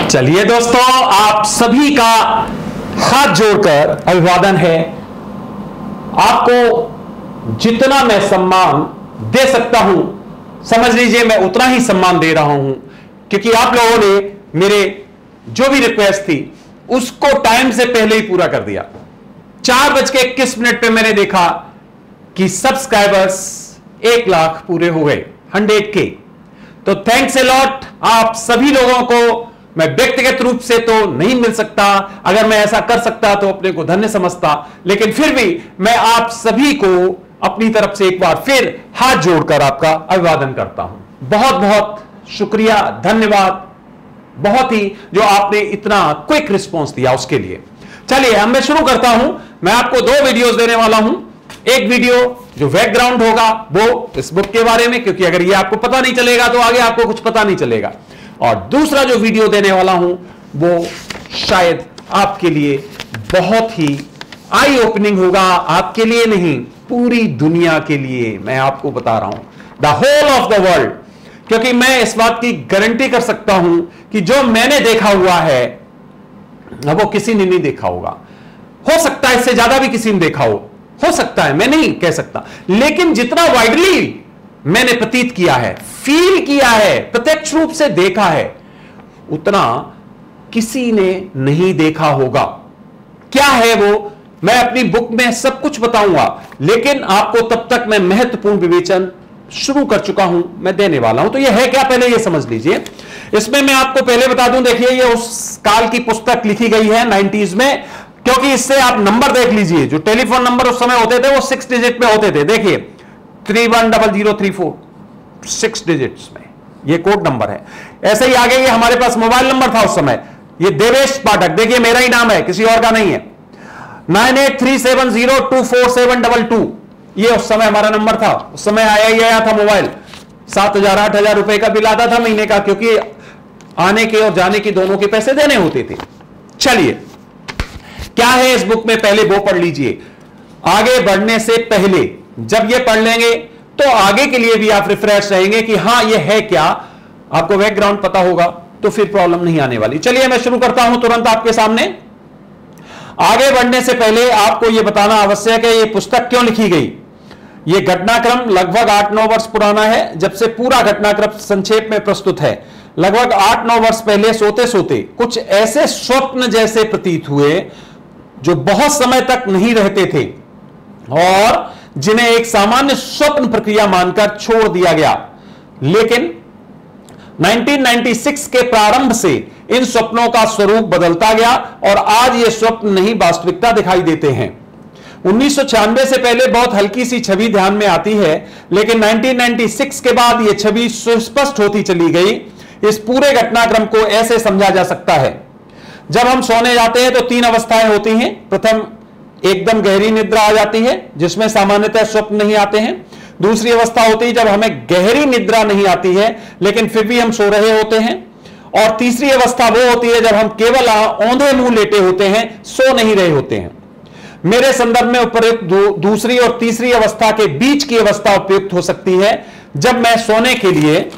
चलिए दोस्तों, आप सभी का हाथ जोड़कर अभिवादन है। आपको जितना मैं सम्मान दे सकता हूं, समझ लीजिए मैं उतना ही सम्मान दे रहा हूं, क्योंकि आप लोगों ने मेरे जो भी रिक्वेस्ट थी उसको टाइम से पहले ही पूरा कर दिया। 4:21 पे मैंने देखा कि सब्सक्राइबर्स 1 लाख पूरे हो गए, 100K। तो थैंक्स ए लॉट। आप सभी लोगों को मैं व्यक्तिगत रूप से तो नहीं मिल सकता, अगर मैं ऐसा कर सकता तो अपने को धन्य समझता, लेकिन फिर भी मैं आप सभी को अपनी तरफ से एक बार फिर हाथ जोड़कर आपका अभिवादन करता हूं। बहुत बहुत शुक्रिया, धन्यवाद, बहुत ही जो आपने इतना क्विक रिस्पॉन्स दिया उसके लिए। चलिए अब मैं शुरू करता हूं। मैं आपको 2 वीडियोस देने वाला हूं। एक वीडियो जो बैकग्राउंड होगा वो इस बुक के बारे में, क्योंकि अगर ये आपको पता नहीं चलेगा तो आगे आपको कुछ पता नहीं चलेगा। और दूसरा जो वीडियो देने वाला हूं वो शायद आपके लिए बहुत ही आई ओपनिंग होगा, आपके लिए नहीं पूरी दुनिया के लिए। मैं आपको बता रहा हूं, the whole of the world, क्योंकि मैं इस बात की गारंटी कर सकता हूं कि जो मैंने देखा हुआ है वो किसी ने नहीं देखा होगा। हो सकता है इससे ज्यादा भी किसी ने देखा हो सकता है, मैं नहीं कह सकता, लेकिन जितना वाइडली मैंने प्रतीत किया है, फील किया है, प्रत्यक्ष रूप से देखा है, उतना किसी ने नहीं देखा होगा। क्या है वो मैं अपनी बुक में सब कुछ बताऊंगा, लेकिन आपको तब तक मैं महत्वपूर्ण विवेचन शुरू कर चुका हूं, मैं देने वाला हूं। तो यह है क्या, पहले यह समझ लीजिए। इसमें मैं आपको पहले बता दूं, देखिए ये उस काल की पुस्तक लिखी गई है 90s में, क्योंकि इससे आप नंबर देख लीजिए। जो टेलीफोन नंबर उस समय होते थे वो 6 डिजिट में होते थे। देखिए 310034, 6 डिजिट्स में ये कोड नंबर है। ऐसे ही आगे ये हमारे पास मोबाइल नंबर था उस समय, ये देवेश पाठक, देखिए मेरा ही नाम है, किसी और का नहीं है। 9837024722 ये उस समय हमारा नंबर था। उस समय आया ही आया था मोबाइल। 7,000-8,000 रुपए का बिल आता था महीने का, क्योंकि आने के और जाने के दोनों के पैसे देने होते थे। चलिए क्या है इस बुक में, पहले वो पढ़ लीजिए। आगे बढ़ने से पहले जब ये पढ़ लेंगे तो आगे के लिए भी आप रिफ्रेश रहेंगे कि हां ये है क्या, आपको बैकग्राउंड पता होगा तो फिर प्रॉब्लम नहीं आने वाली। चलिए मैं शुरू करता हूं तुरंत आपके सामने। आगे बढ़ने से पहले आपको यह बताना आवश्यक है ये पुस्तक क्यों लिखी गई। यह घटनाक्रम लगभग 8-9 वर्ष पुराना है, जब से पूरा घटनाक्रम संक्षेप में प्रस्तुत है। लगभग 8-9 वर्ष पहले सोते सोते कुछ ऐसे स्वप्न जैसे प्रतीत हुए जो बहुत समय तक नहीं रहते थे और जिन्हें एक सामान्य स्वप्न प्रक्रिया मानकर छोड़ दिया गया। लेकिन 1996 के प्रारंभ से इन स्वप्नों का स्वरूप बदलता गया और आज ये स्वप्न नहीं वास्तविकता दिखाई देते हैं। 1996 से पहले बहुत हल्की सी छवि ध्यान में आती है, लेकिन 1996 के बाद यह छवि सुस्पष्ट होती चली गई। इस पूरे घटनाक्रम को ऐसे समझा जा सकता है, जब हम सोने जाते हैं तो 3 अवस्थाएं होती हैं। प्रथम एकदम गहरी निद्रा आ जाती है, जिसमें सामान्यतः स्वप्न नहीं आते हैं। दूसरी अवस्था होती है जब हमें गहरी निद्रा नहीं आती है लेकिन फिर भी हम सो रहे होते हैं। और तीसरी अवस्था वो होती है जब हम केवल औंधे मुंह लेटे होते हैं, सो नहीं रहे होते हैं। मेरे संदर्भ में उपयुक्त दूसरी और तीसरी अवस्था के बीच की अवस्था उपयुक्त हो सकती है, जब मैं सोने के लिए,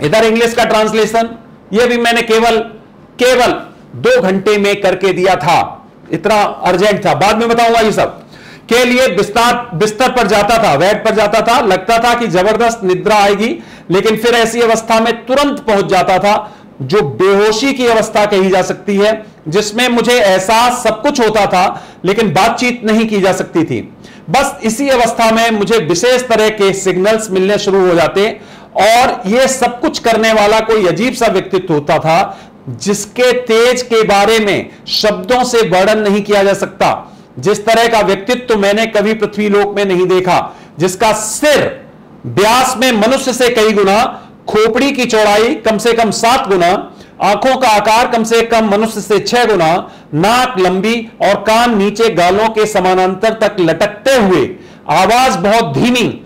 इधर इंग्लिश का ट्रांसलेशन ये भी मैंने केवल 2 घंटे में करके दिया था, इतना अर्जेंट था, बाद में बताऊंगा। ये सब के लिए बिस्तर पर जाता था, बेड पर जाता था, लगता था कि जबरदस्त निद्रा आएगी, लेकिन फिर ऐसी अवस्था में तुरंत पहुंच जाता था जो बेहोशी की अवस्था कही जा सकती है, जिसमें मुझे एहसास सब कुछ होता था लेकिन बातचीत नहीं की जा सकती थी। बस इसी अवस्था में मुझे विशेष तरह के सिग्नल्स मिलने शुरू हो जाते और यह सब कुछ करने वाला कोई अजीब सा व्यक्तित्व होता था जिसके तेज के बारे में शब्दों से वर्णन नहीं किया जा सकता। जिस तरह का व्यक्तित्व मैंने कभी पृथ्वीलोक में नहीं देखा, जिसका सिर व्यास में मनुष्य से कई गुना, खोपड़ी की चौड़ाई कम से कम 7 गुना, आंखों का आकार कम से कम मनुष्य से 6 गुना, नाक लंबी और कान नीचे गालों के समानांतर तक लटकते हुए, आवाज बहुत धीमी,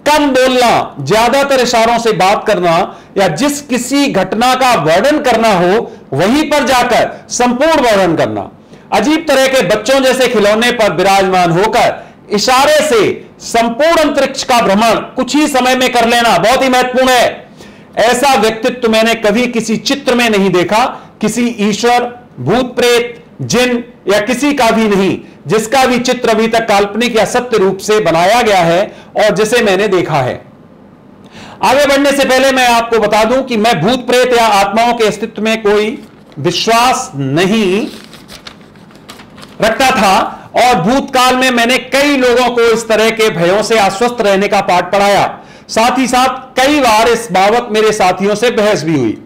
कम बोलना, ज्यादातर इशारों से बात करना या जिस किसी घटना का वर्णन करना हो वहीं पर जाकर संपूर्ण वर्णन करना, अजीब तरह के बच्चों जैसे खिलौने पर विराजमान होकर इशारे से संपूर्ण अंतरिक्ष का भ्रमण कुछ ही समय में कर लेना बहुत ही महत्वपूर्ण है। ऐसा व्यक्तित्व मैंने कभी किसी चित्र में नहीं देखा, किसी ईश्वर, भूत प्रेत, जिन या किसी का भी नहीं, जिसका भी चित्र अभी तक काल्पनिक या सत्य रूप से बनाया गया है और जिसे मैंने देखा है। आगे बढ़ने से पहले मैं आपको बता दूं कि मैं भूत प्रेत या आत्माओं के अस्तित्व में कोई विश्वास नहीं रखता था और भूतकाल में मैंने कई लोगों को इस तरह के भयों से आश्वस्त रहने का पाठ पढ़ाया। साथ ही साथ कई बार इस बाबत मेरे साथियों से बहस भी हुई।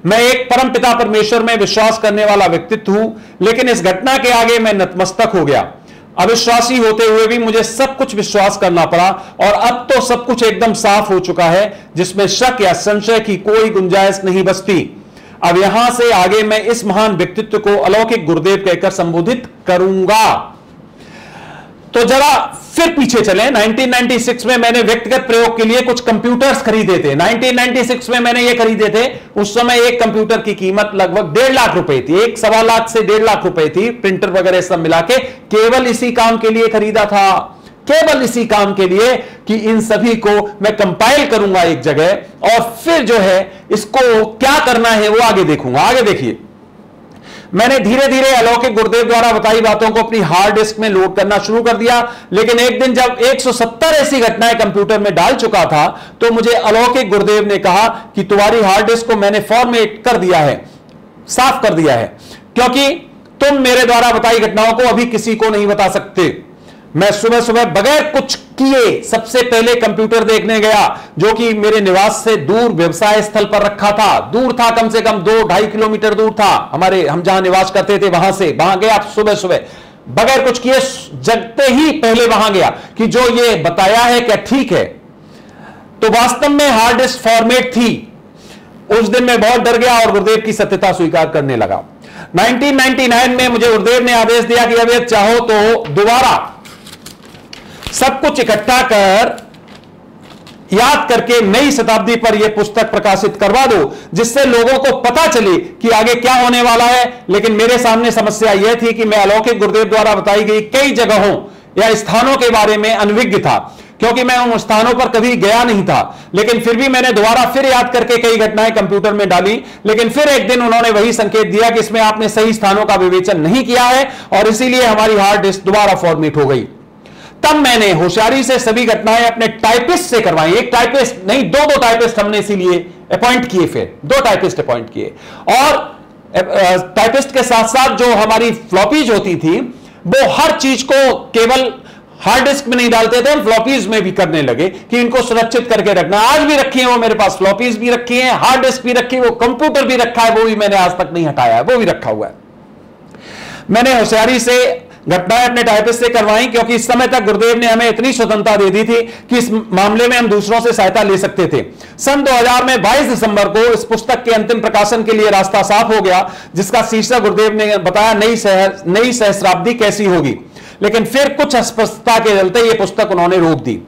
मैं एक परम पिता परमेश्वर में विश्वास करने वाला व्यक्तित्व हूं, लेकिन इस घटना के आगे मैं नतमस्तक हो गया। अविश्वासी होते हुए भी मुझे सब कुछ विश्वास करना पड़ा और अब तो सब कुछ एकदम साफ हो चुका है, जिसमें शक या संशय की कोई गुंजाइश नहीं बचती। अब यहां से आगे मैं इस महान व्यक्तित्व को अलौकिक गुरुदेव कहकर संबोधित करूंगा। तो जरा फिर पीछे चलें। 1996 में मैंने व्यक्तिगत प्रयोग के लिए कुछ कंप्यूटर्स खरीदे थे। 1996 में मैंने ये खरीदे थे। उस समय एक कंप्यूटर की कीमत लगभग 1.5 लाख रुपए थी। 1.25 लाख से 1.5 लाख रुपए थी, प्रिंटर वगैरह सब मिला के। केवल इसी काम के लिए खरीदा था, केवल इसी काम के लिए कि इन सभी को मैं कंपाइल करूंगा एक जगह और फिर जो है इसको क्या करना है वो आगे देखूंगा। आगे देखिए, मैंने धीरे धीरे अलौकिक गुरुदेव द्वारा बताई बातों को अपनी हार्ड डिस्क में लोड करना शुरू कर दिया। लेकिन एक दिन जब 170 ऐसी घटनाएं कंप्यूटर में डाल चुका था तो मुझे अलौकिक गुरुदेव ने कहा कि तुम्हारी हार्ड डिस्क को मैंने फॉर्मेट कर दिया है, साफ कर दिया है, क्योंकि तुम मेरे द्वारा बताई घटनाओं को अभी किसी को नहीं बता सकते। मैं सुबह सुबह बगैर कुछ किए सबसे पहले कंप्यूटर देखने गया, जो कि मेरे निवास से दूर व्यवसाय स्थल पर रखा था। दूर था, कम से कम 2-2.5 किलोमीटर दूर था हम जहां निवास करते थे, वहां गया सुबह सुबह बगैर कुछ किए। जगते ही पहले वहां गया कि जो ये बताया है क्या ठीक है। तो वास्तव में हार्ड डिस्क फॉर्मेट थी। उस दिन मैं बहुत डर गया और गुरुदेव की सत्यता स्वीकार करने लगा। 1999 में मुझे गुरुदेव ने आदेश दिया कि अब चाहो तो दोबारा सब कुछ इकट्ठा कर याद करके नई शताब्दी पर यह पुस्तक प्रकाशित करवा दो, जिससे लोगों को पता चले कि आगे क्या होने वाला है। लेकिन मेरे सामने समस्या यह थी कि मैं अलौकिक गुरुदेव द्वारा बताई गई कई जगहों या स्थानों के बारे में अनभिज्ञ था, क्योंकि मैं उन स्थानों पर कभी गया नहीं था। लेकिन फिर भी मैंने दोबारा फिर याद करके कई घटनाएं कंप्यूटर में डाली। लेकिन फिर एक दिन उन्होंने वही संकेत दिया कि इसमें आपने सही स्थानों का विवेचन नहीं किया है और इसीलिए हमारी हार्ड डिस्क दोबारा फॉर्मेट हो गई। तब मैंने होशियारी से सभी घटनाएं अपने टाइपिस्ट से करवाई। एक टाइपिस्ट नहीं, 2 टाइपिस्ट हमने इसीलिए अपॉइंट किए, फिर 2 टाइपिस्ट अपॉइंट किए। और टाइपिस्ट के साथ साथ जो हमारी फ्लॉपीज होती थी वो हर चीज को केवल हार्ड डिस्क में नहीं डालते थे, फ्लॉपीज में भी करने लगे कि इनको सुरक्षित करके रखना। आज भी रखी है वो मेरे पास, फ्लॉपीज भी रखी है, हार्ड डिस्क भी रखी है, वो कंप्यूटर भी रखा है, वो भी मैंने आज तक नहीं हटाया है, वो भी रखा हुआ है। मैंने होशियारी से घटनाएं अपने टाइपिस्ट से करवाई, क्योंकि इस समय तक गुरुदेव ने हमें इतनी स्वतंत्रता दे दी थी कि इस मामले में हम दूसरों से सहायता ले सकते थे। सन 2000 में 22 दिसंबर को इस पुस्तक के अंतिम प्रकाशन के लिए रास्ता साफ हो गया, जिसका शीर्षक गुरुदेव ने बताया नई सहस्राब्दी कैसी होगी। लेकिन फिर कुछ अस्पष्टता के चलते यह पुस्तक उन्होंने रोक दी।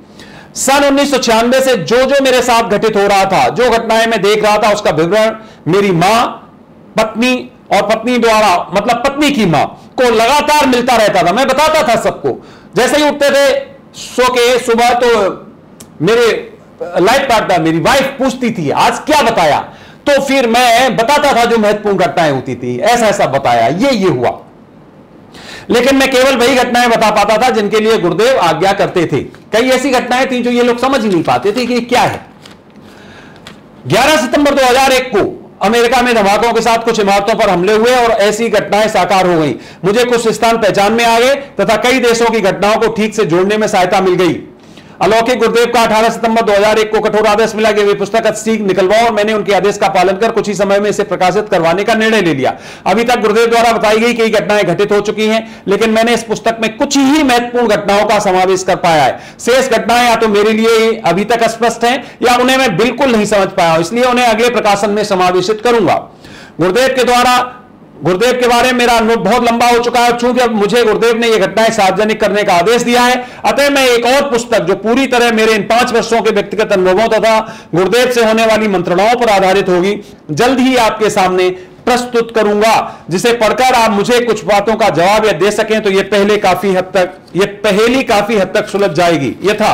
सन 1996 से जो जो मेरे साथ घटित हो रहा था, जो घटनाएं मैं देख रहा था, उसका विवरण मेरी मां, पत्नी और पत्नी द्वारा, मतलब पत्नी की मां को लगातार मिलता रहता था। मैं बताता था सबको। जैसे ही उठते थे सो के सुबह, तो मेरे लाइफ पार्टनर मेरी वाइफ पूछती थी आज क्या बताया, तो फिर मैं बताता था जो महत्वपूर्ण घटनाएं होती थी, ऐसा ऐसा बताया, ये हुआ। लेकिन मैं केवल वही घटनाएं बता पाता था जिनके लिए गुरुदेव आज्ञा करते थे। कई ऐसी घटनाएं थी जो ये लोग समझ ही नहीं पाते थे कि क्या है। 11 सितंबर 2001 को अमेरिका में धमाकों के साथ कुछ इमारतों पर हमले हुए और ऐसी घटनाएं साकार हो गई। मुझे कुछ स्थान पहचान में आ गए तथा कई देशों की घटनाओं को ठीक से जोड़ने में सहायता मिल गई। अलौकिक गुरुदेव का 18 सितंबर 2001 को कठोर आदेश मिला कि वे पुस्तक सीख निकलवाओ और मैंने उनके आदेश का पालन कर कुछ ही समय में इसे प्रकाशित करवाने का निर्णय ले लिया। अभी तक गुरुदेव द्वारा बताई गई कई घटनाएं घटित हो चुकी हैं, लेकिन मैंने इस पुस्तक में कुछ ही महत्वपूर्ण घटनाओं का समावेश कर पाया है। शेष घटनाएं या तो मेरे लिए अभी तक अस्पष्ट हैं या उन्हें मैं बिल्कुल नहीं समझ पाया हूं, इसलिए उन्हें अगले प्रकाशन में समावेशित करूंगा। गुरुदेव के बारे में मेरा अनुभव बहुत लंबा हो चुका है। चूंकि अब मुझे गुरुदेव ने यह घटनाएं सार्वजनिक करने का आदेश दिया है, अतः मैं एक और पुस्तक जो पूरी तरह मेरे इन 5 वर्षों के व्यक्तिगत अनुभवों तथा गुरुदेव से होने वाली मंत्रणाओं पर आधारित होगी, जल्द ही आपके सामने प्रस्तुत करूंगा, जिसे पढ़कर आप मुझे कुछ बातों का जवाब या दे सकें तो यह पहेली काफी हद तक सुलझ जाएगी। यथा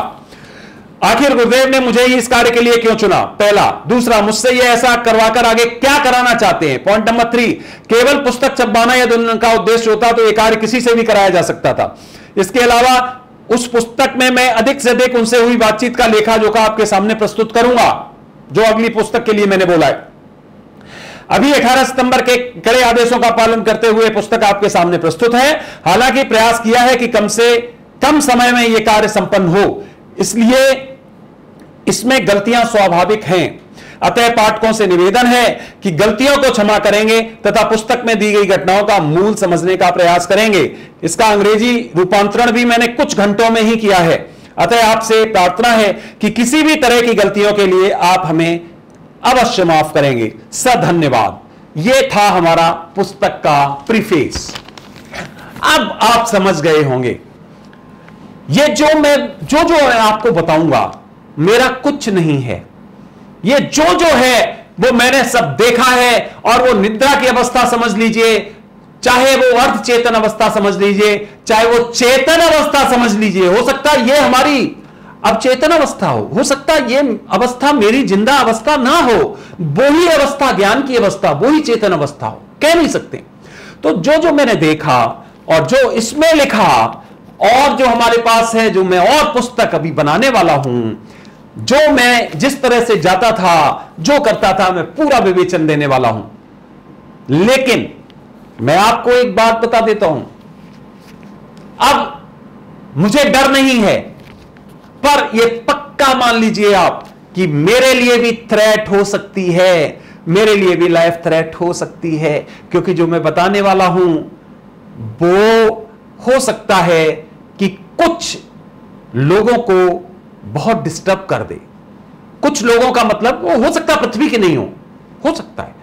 आखिर गुरुदेव ने मुझे इस कार्य के लिए क्यों चुना, पहला। दूसरा, मुझसे ये ऐसा करवाकर आगे क्या कराना चाहते हैं। पॉइंट नंबर 3, केवल पुस्तक छपवाना यदि उनका उद्देश्य होता तो ये कार्य किसी से भी कराया जा सकता था। इसके अलावा उस पुस्तक में मैं अधिक से अधिक उनसे हुई बातचीत का लेखा जोखा आपके सामने प्रस्तुत करूंगा, जो अगली पुस्तक के लिए मैंने बोला है। अभी 18 सितंबर के कड़े आदेशों का पालन करते हुए पुस्तक आपके सामने प्रस्तुत है। हालांकि प्रयास किया है कि कम से कम समय में यह कार्य संपन्न हो, इसलिए इसमें गलतियां स्वाभाविक हैं। अतः पाठकों से निवेदन है कि गलतियों को क्षमा करेंगे तथा पुस्तक में दी गई घटनाओं का मूल समझने का प्रयास करेंगे। इसका अंग्रेजी रूपांतरण भी मैंने कुछ घंटों में ही किया है। अतः आपसे प्रार्थना है कि किसी भी तरह की गलतियों के लिए आप हमें अवश्य माफ करेंगे। धन्यवाद। यह था हमारा पुस्तक का प्रीफेस। अब आप समझ गए होंगे, ये जो मैं आपको बताऊंगा मेरा कुछ नहीं है। ये जो है वो मैंने सब देखा है, और वो निद्रा की अवस्था समझ लीजिए, चाहे वो अर्ध चेतन अवस्था समझ लीजिए, चाहे वो चेतन अवस्था समझ लीजिए। हो सकता है ये हमारी अब चेतन अवस्था हो सकता है ये अवस्था मेरी जिंदा अवस्था ना हो, वही अवस्था ज्ञान की अवस्था, वही चेतन अवस्था हो, कह नहीं सकते। तो जो मैंने देखा और जो इसमें लिखा और जो हमारे पास है, जो मैं और पुस्तक अभी बनाने वाला हूं, जो मैं जिस तरह से जाता था, जो करता था, मैं पूरा विवेचन देने वाला हूं। लेकिन मैं आपको एक बात बता देता हूं, अब मुझे डर नहीं है, पर यह पक्का मान लीजिए आप कि मेरे लिए भी थ्रेट हो सकती है, मेरे लिए भी लाइफ थ्रेट हो सकती है, क्योंकि जो मैं बताने वाला हूं वो हो सकता है कि कुछ लोगों को बहुत डिस्टर्ब कर दे। कुछ लोगों का मतलब वो हो सकता है पृथ्वी के नहीं हो सकता है,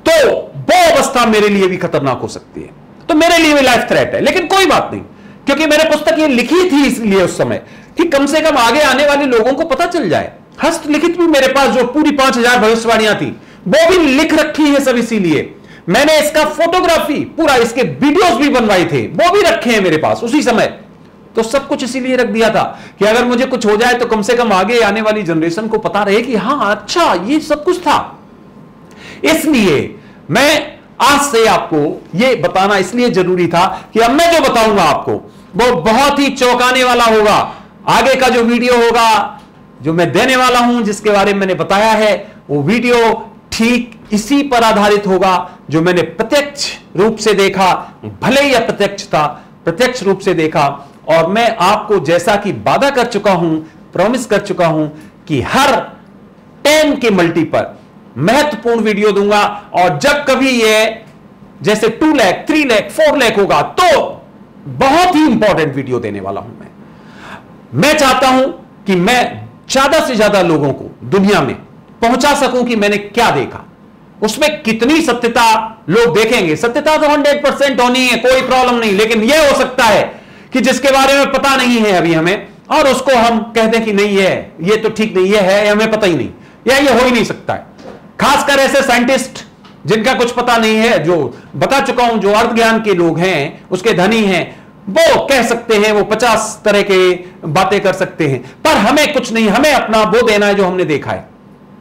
तो वो अवस्था मेरे लिए भी खतरनाक हो सकती है, तो मेरे लिए भी लाइफ थ्रेट है। लेकिन कोई बात नहीं, क्योंकि मैंने पुस्तक ये लिखी थी इसलिए उस समय कि कम से कम आगे आने वाले लोगों को पता चल जाए। हस्तलिखित भी मेरे पास जो पूरी 5000 भविष्यवाणियां थी वो भी लिख रखी है सब, इसीलिए मैंने इसका फोटोग्राफी पूरा, इसके वीडियोस भी बनवाए थे, वो भी रखे हैं मेरे पास उसी समय। तो सब कुछ इसीलिए रख दिया था कि अगर मुझे कुछ हो जाए तो कम से कम आगे आने वाली जनरेशन को पता रहे कि हाँ अच्छा ये सब कुछ था। इसलिए मैं आज से आपको ये बताना इसलिए जरूरी था कि अब मैं जो बताऊंगा आपको वो बहुत ही चौंकाने वाला होगा। आगे का जो वीडियो होगा जो मैं देने वाला हूं, जिसके बारे में मैंने बताया है, वो वीडियो ठीक इसी पर आधारित होगा जो मैंने प्रत्यक्ष रूप से देखा, भले ही अप्रत्यक्ष था, प्रत्यक्ष रूप से देखा। और मैं आपको जैसा कि वादा कर चुका हूं, प्रॉमिस कर चुका हूं कि हर 10 के मल्टी पर महत्वपूर्ण वीडियो दूंगा, और जब कभी ये जैसे 2 लाख 3 लाख 4 लाख होगा तो बहुत ही इंपॉर्टेंट वीडियो देने वाला हूं। मैं चाहता हूं कि मैं ज्यादा से ज्यादा लोगों को दुनिया में पहुंचा सकूं कि मैंने क्या देखा, उसमें कितनी सत्यता लोग देखेंगे। सत्यता तो 100% होनी है, कोई प्रॉब्लम नहीं, लेकिन यह हो सकता है कि जिसके बारे में पता नहीं है अभी हमें, और उसको हम कहते हैं कि नहीं ये तो ठीक नहीं, ये है, हमें पता ही नहीं, या ये हो ही नहीं सकता है। खासकर ऐसे साइंटिस्ट जिनका कुछ पता नहीं है, जो बता चुका हूं, जो अर्थ ज्ञान के लोग हैं, उसके धनी हैं, वो कह सकते हैं, वो 50 तरह के बातें कर सकते हैं, पर हमें कुछ नहीं, हमें अपना वो देना है जो हमने देखा है।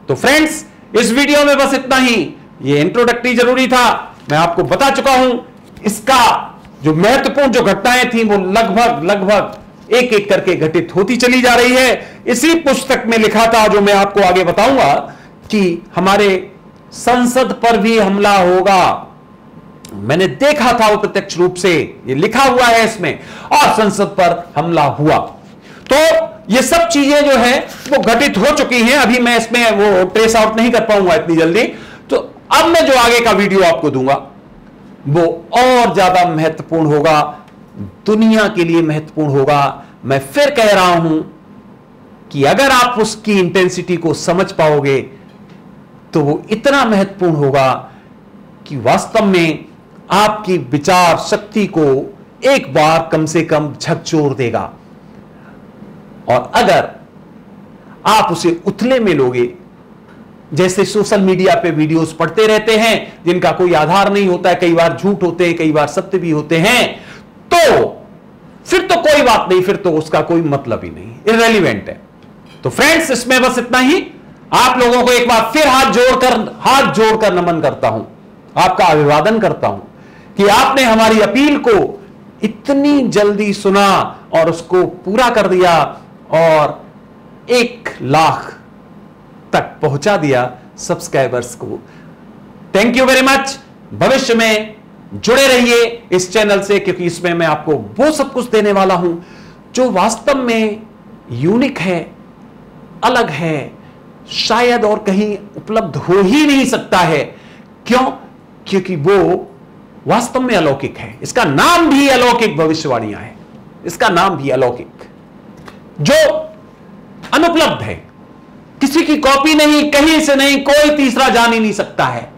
तो फ्रेंड्स, इस वीडियो में बस इतना ही। ये इंट्रोडक्टरी जरूरी था, मैं आपको बता चुका हूं। इसका जो महत्वपूर्ण जो घटनाएं थी वो लगभग एक एक करके घटित होती चली जा रही है। इसी पुस्तक में लिखा था, जो मैं आपको आगे बताऊंगा, कि हमारे संसद पर भी हमला होगा। मैंने देखा था वो प्रत्यक्ष रूप से, ये लिखा हुआ है इसमें, और संसद पर हमला हुआ। तो ये सब चीजें जो है वो घटित हो चुकी हैं। अभी मैं इसमें वो ट्रेस आउट नहीं कर पाऊंगा इतनी जल्दी। तो अब मैं जो आगे का वीडियो आपको दूंगा वो और ज्यादा महत्वपूर्ण होगा, दुनिया के लिए महत्वपूर्ण होगा। मैं फिर कह रहा हूं कि अगर आप उसकी इंटेंसिटी को समझ पाओगे तो वो इतना महत्वपूर्ण होगा कि वास्तव में आपकी विचार शक्ति को एक बार कम से कम झकझोर देगा। और अगर आप उसे उथले में लोगे, जैसे सोशल मीडिया पे वीडियोस पढ़ते रहते हैं जिनका कोई आधार नहीं होता है, कई बार झूठ होते हैं, कई बार सत्य भी होते हैं, तो फिर तो कोई बात नहीं, फिर तो उसका कोई मतलब ही नहीं, इररेलेवेंट है। तो फ्रेंड्स, इसमें बस इतना ही। आप लोगों को एक बार फिर हाथ जोड़कर नमन करता हूं, आपका अभिवादन करता हूं कि आपने हमारी अपील को इतनी जल्दी सुना और उसको पूरा कर दिया और 1 लाख तक पहुंचा दिया सब्सक्राइबर्स को। Thank you very much. भविष्य में जुड़े रहिए इस चैनल से, क्योंकि इसमें मैं आपको वो सब कुछ देने वाला हूं जो वास्तव में यूनिक है, अलग है, शायद और कहीं उपलब्ध हो ही नहीं सकता है। क्यों? क्योंकि वो वास्तव में अलौकिक है। इसका नाम भी अलौकिक भविष्यवाणियां है, इसका नाम भी अलौकिक, जो अनुपलब्ध है, किसी की कॉपी नहीं, कहीं से नहीं, कोई तीसरा जान ही नहीं सकता है।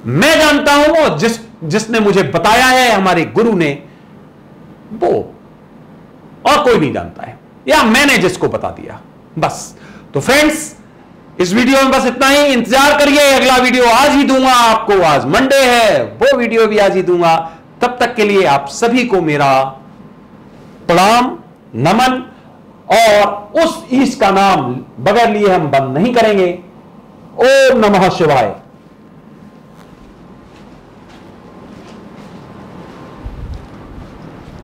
मैं जानता हूं, और जिसने मुझे बताया है, हमारे गुरु ने, वो और कोई नहीं जानता है, या मैंने जिसको बता दिया, बस। तो फ्रेंड्स, इस वीडियो में बस इतना ही। इंतजार करिए, अगला वीडियो आज ही दूंगा आपको। आज मंडे है, वो वीडियो भी आज ही दूंगा। तब तक के लिए आप सभी को मेरा प्रणाम, नमन, और उस ईश का नाम बगैर लिए हम बंद नहीं करेंगे। ओम नमः शिवाय।